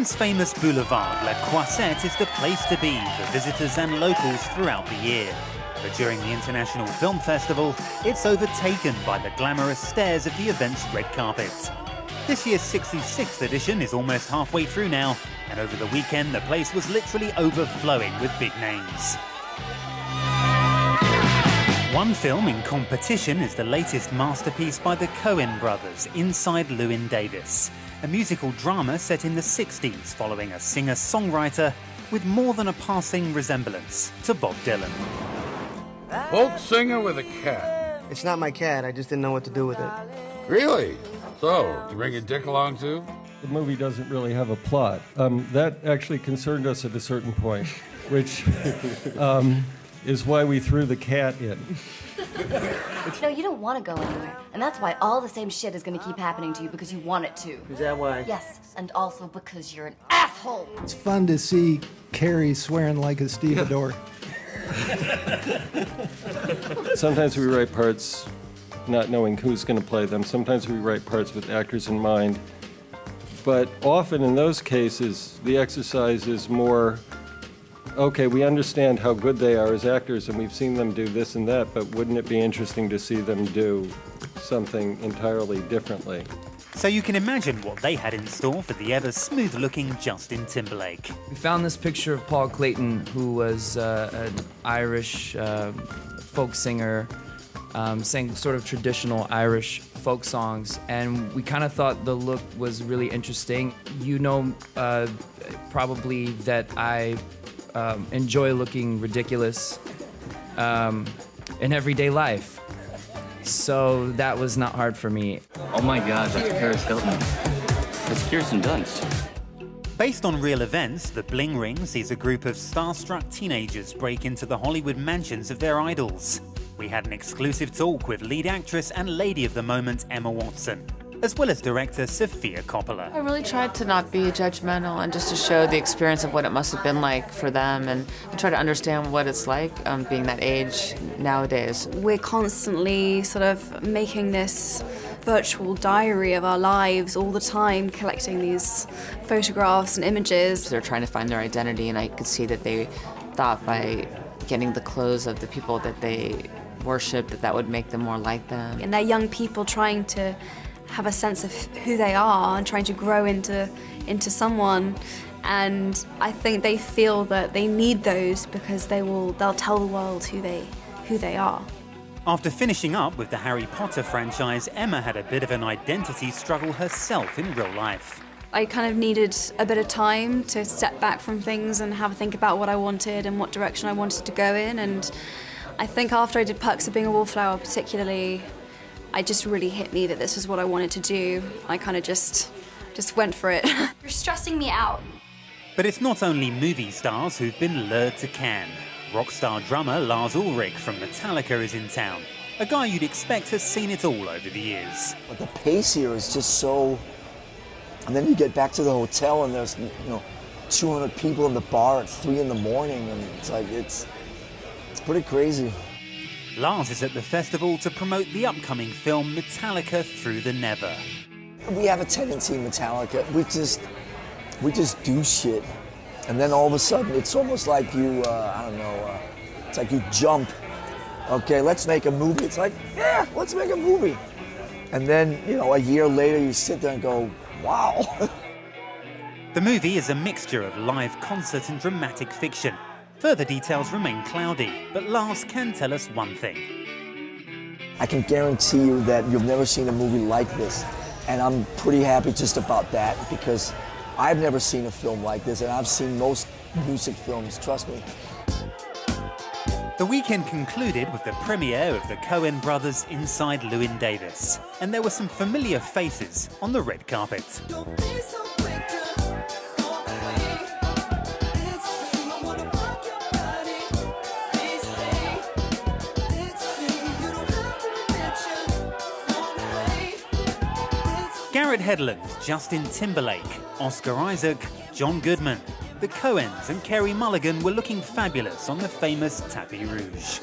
Cannes' famous boulevard, La Croisette, is the place to be for visitors and locals throughout the year. But during the International Film Festival, it's overtaken by the glamorous stairs of the event's red carpet. This year's 66th edition is almost halfway through now, and over the weekend the place was literally overflowing with big names. One film in competition is the latest masterpiece by the Coen brothers, Inside Llewyn Davis, a musical drama set in the 60s following a singer-songwriter with more than a passing resemblance to Bob Dylan. Folk singer with a cat. It's not my cat, I just didn't know what to do with it. Really? So, to bring your dick along too? The movie doesn't really have a plot. That actually concerned us at a certain point, which is why we threw the cat in. No, you don't want to go anywhere. And that's why all the same shit is going to keep happening to you because you want it to. Is that why? Yes, and also because you're an asshole. It's fun to see Carrie swearing like a stevedore. Sometimes we write parts not knowing who's going to play them. Sometimes we write parts with actors in mind. But often in those cases, the exercise is more, okay, we understand how good they are as actors and we've seen them do this and that, but wouldn't it be interesting to see them do something entirely differently? So you can imagine what they had in store for the ever smooth-looking Justin Timberlake. We found this picture of Paul Clayton, who was an Irish folk singer, sang sort of traditional Irish folk songs, and we kind of thought the look was really interesting. You know, probably that I enjoy looking ridiculous in everyday life. So that was not hard for me. Oh my God, that's Paris Hilton. That's Kirsten Dunst. Based on real events, The Bling Ring sees a group of starstruck teenagers break into the Hollywood mansions of their idols. We had an exclusive talk with lead actress and lady of the moment Emma Watson, as well as director Sofia Coppola. I really tried to not be judgmental and just to show the experience of what it must have been like for them and try to understand what it's like being that age nowadays. We're constantly sort of making this virtual diary of our lives all the time, collecting these photographs and images. They're trying to find their identity, and I could see that they thought by getting the clothes of the people that they worship that would make them more like them. And they're young people trying to have a sense of who they are and trying to grow into someone, and I think they feel that they need those because they'll tell the world who they are. After finishing up with the Harry Potter franchise, Emma had a bit of an identity struggle herself in real life. I kind of needed a bit of time to step back from things and have a think about what I wanted and what direction I wanted to go in, and I think after I did Perks of Being a Wallflower particularly, it just really hit me that this was what I wanted to do. I kind of just went for it. You're stressing me out. But it's not only movie stars who've been lured to Cannes. Rock star drummer Lars Ulrich from Metallica is in town. A guy you'd expect has seen it all over the years. But the pace here is just so... And then you get back to the hotel and there's 200 people in the bar at 3 in the morning, and it's like, it's pretty crazy. Lars is at the festival to promote the upcoming film Metallica Through the Never. We have a tendency in Metallica, we just do shit. And then all of a sudden, it's almost like you, it's like you jump. Okay, let's make a movie. It's like, yeah, let's make a movie. And then, a year later, you sit there and go, wow. The movie is a mixture of live concert and dramatic fiction. Further details remain cloudy, but Lars can tell us one thing. I can guarantee you that you've never seen a movie like this, and I'm pretty happy just about that, because I've never seen a film like this, and I've seen most music films, trust me. The weekend concluded with the premiere of the Coen brothers' Inside Llewyn Davis, and there were some familiar faces on the red carpet. Garrett Hedlund, Justin Timberlake, Oscar Isaac, John Goodman. The Coens and Carey Mulligan were looking fabulous on the famous tapis rouge.